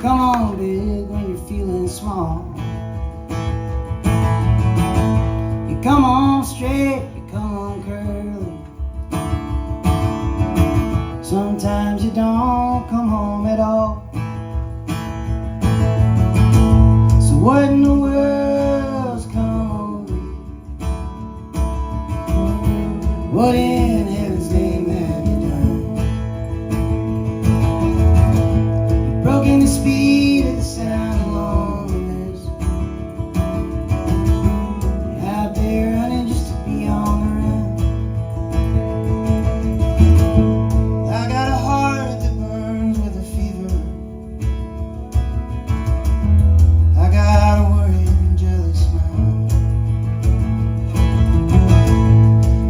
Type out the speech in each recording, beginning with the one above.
come on big when you're feeling small. You come on straight, you come on curly. Sometimes you don't come home at all. So what in the world's come over you? What in heaven's name have you done? You've broken the speed of the sound of loneliness. You're out there running just to be on the run. I got a heart that burns with a fever. I got a worried and jealous mind.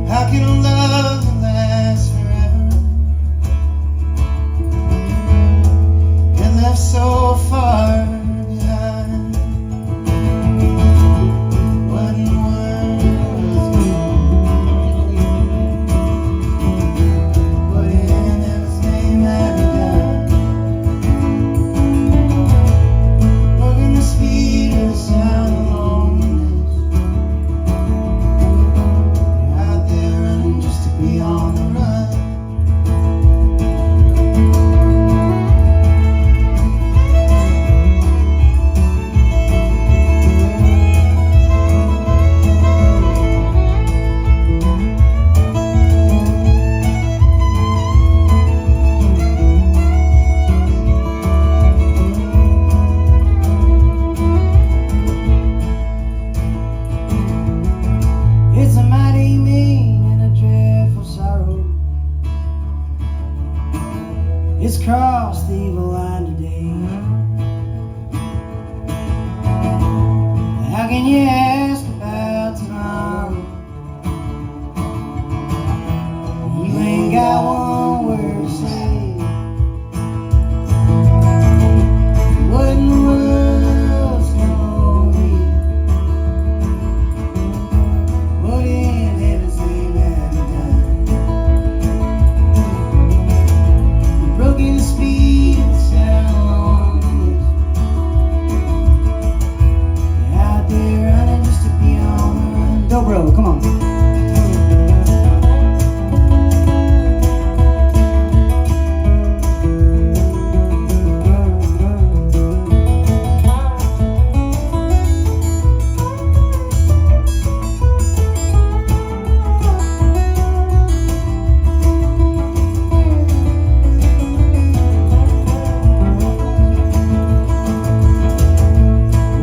How can a love that lasts forever get left so far behind? What in the world? What in heaven's name have you done? Broken the speed of the sound of loneliness. You're out there running just to be on the run. It's a mighty mean and a dreadful sorrow. It's crossed the evil line today. How can you ask about tomorrow? You ain't got one word to say. What in the world's gonna be? What in heaven's name have you done? You've broken the speed of the sound of loneliness. You're out there running just to be on the run. Dobro, come on.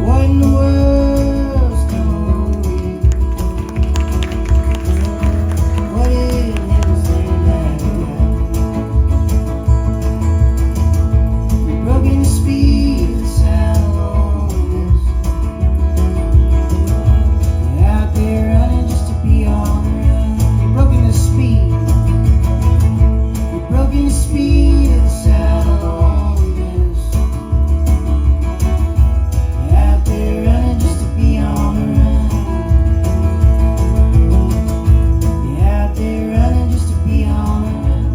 What in the world's gonna be? What in heaven's name have you done? You've broken the speed of the sound of loneliness. You're out there running just to be on the run. You've broken the speed. You've broken the speed of the sound of loneliness. You're out there running just to be on the run. You're out there running just to be on the run.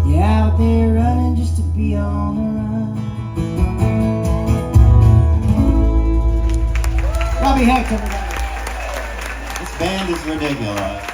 You're out there running just to be on the run. Robby Hecht, everybody. This band is ridiculous.